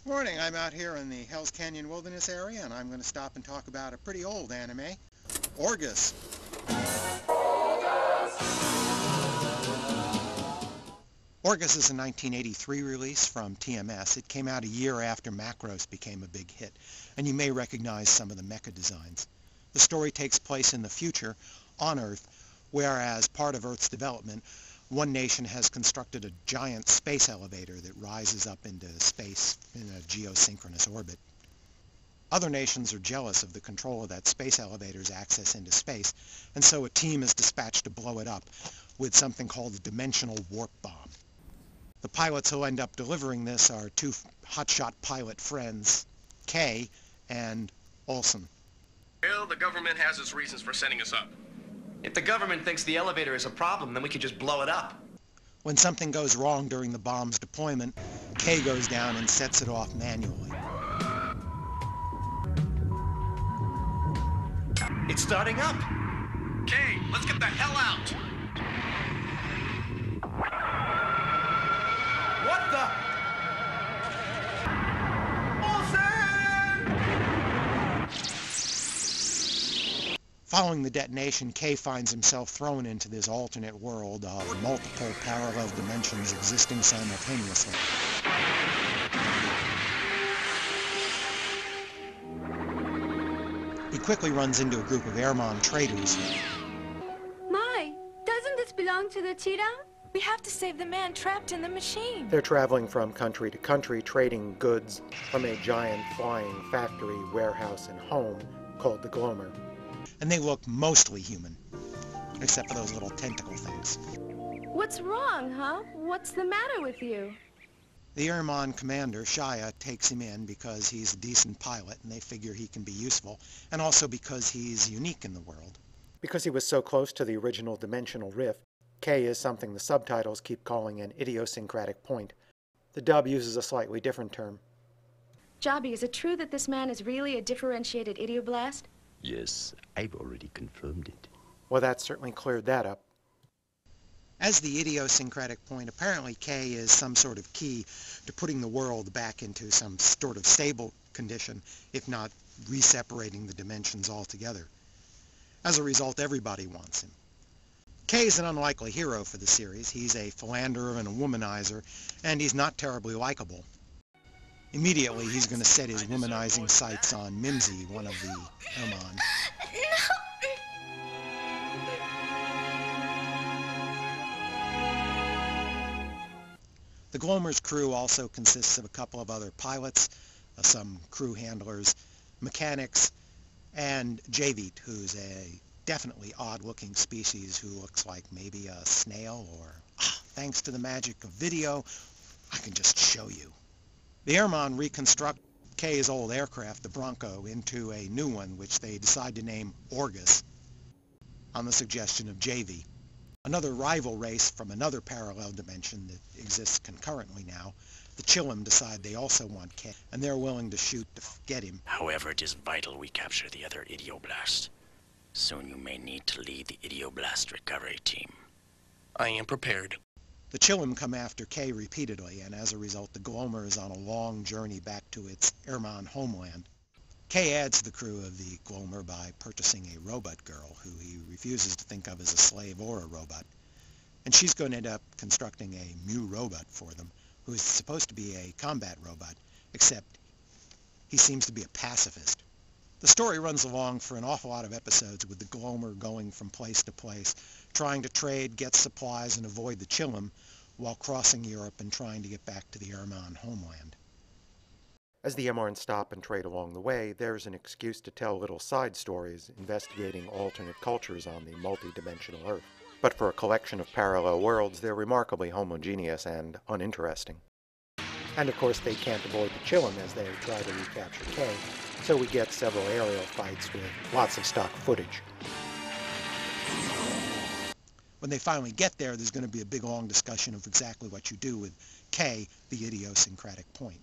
Morning, I'm out here in the Hells Canyon Wilderness area, and I'm going to stop and talk about a pretty old anime, Orgus. Orgus is a 1983 release from TMS. It came out a year after Macross became a big hit, and you may recognize some of the mecha designs. The story takes place in the future, on Earth, where as part of Earth's development, one nation has constructed a giant space elevator that rises up into space in a geosynchronous orbit. Other nations are jealous of the control of that space elevator's access into space, and so a team is dispatched to blow it up with something called the dimensional warp bomb. The pilots who'll end up delivering this are two hotshot pilot friends, Kay and Olsen. Well, the government has its reasons for sending us up. If the government thinks the elevator is a problem, then we could just blow it up. When something goes wrong during the bomb's deployment, Kay goes down and sets it off manually. It's starting up. Kay, let's get the hell out! What the? Following the detonation, Kay finds himself thrown into this alternate world of multiple parallel dimensions existing simultaneously. He quickly runs into a group of Airmon traders. My, doesn't this belong to the cheetah? We have to save the man trapped in the machine. They're traveling from country to country, trading goods from a giant flying factory, warehouse, and home called the Glomer. And they look mostly human, except for those little tentacle things. What's wrong, huh? What's the matter with you? The Airmon commander, Shia, takes him in because he's a decent pilot and they figure he can be useful, and also because he's unique in the world. Because he was so close to the original dimensional rift, K is something the subtitles keep calling an idiosyncratic point. The dub uses a slightly different term. Jobby, is it true that this man is really a differentiated idioblast? Yes, I've already confirmed it. Well, that certainly cleared that up. As the idiosyncratic point, apparently K is some sort of key to putting the world back into some sort of stable condition, if not re-separating the dimensions altogether. As a result, everybody wants him. K is an unlikely hero for the series. He's a philanderer and a womanizer, and he's not terribly likable. Immediately, he's going to set his womanizing sights on Mimsy, one of the Airmon. The Glomer's crew also consists of a couple of other pilots, some crew handlers, mechanics, and Jii-san, who's a definitely odd-looking species who looks like maybe a snail, or, thanks to the magic of video, I can just show you. The Airmon reconstruct K's old aircraft, the Bronco, into a new one, which they decide to name Orgus, on the suggestion of Jii-san. Another rival race from another parallel dimension that exists concurrently now, the Chillum, decide they also want K, and they're willing to shoot to get him. However, it is vital we capture the other Idioblast. Soon you may need to lead the Idioblast recovery team. I am prepared. The Chillum come after K repeatedly, and as a result, the Glomer is on a long journey back to its Airmon homeland. K adds to the crew of the Glomer by purchasing a robot girl, who he refuses to think of as a slave or a robot. And she's going to end up constructing a Mu robot for them, who is supposed to be a combat robot, except he seems to be a pacifist. The story runs along for an awful lot of episodes, with the Glomer going from place to place, trying to trade, get supplies, and avoid the Chillum, while crossing Europe and trying to get back to the Airmon homeland. As the Airmon stop and trade along the way, there's an excuse to tell little side stories investigating alternate cultures on the multi-dimensional Earth. But for a collection of parallel worlds, they're remarkably homogeneous and uninteresting. And of course, they can't avoid the Chillum as they try to recapture K, so we get several aerial fights with lots of stock footage. When they finally get there, there's going to be a big long discussion of exactly what you do with K, the idiosyncratic point.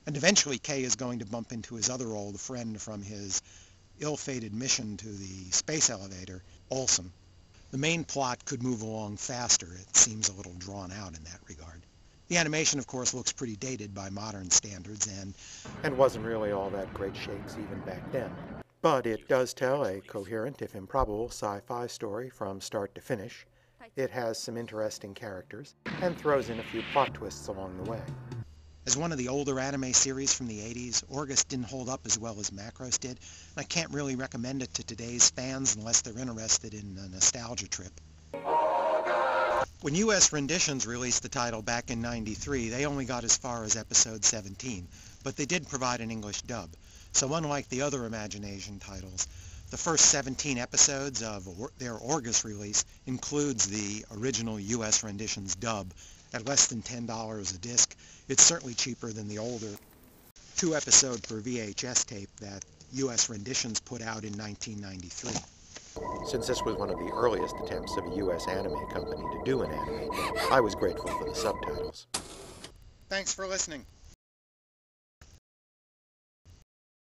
And eventually K is going to bump into his other old friend from his ill-fated mission to the space elevator, Olsen. The main plot could move along faster. It seems a little drawn out in that regard. The animation, of course, looks pretty dated by modern standards and wasn't really all that great shakes even back then. But it does tell a coherent, if improbable, sci-fi story from start to finish. It has some interesting characters, and throws in a few plot twists along the way. As one of the older anime series from the 80s, Orgus didn't hold up as well as Macros did, and I can't really recommend it to today's fans unless they're interested in a nostalgia trip. When U.S. renditions released the title back in '93, they only got as far as episode 17, but they did provide an English dub. So unlike the other Imagination titles, the first 17 episodes of their Orgus release includes the original U.S. rendition's dub. At less than $10 a disc, it's certainly cheaper than the older 2-episode per VHS tape that U.S. renditions put out in 1993. Since this was one of the earliest attempts of a U.S. anime company to do an anime, I was grateful for the subtitles. Thanks for listening.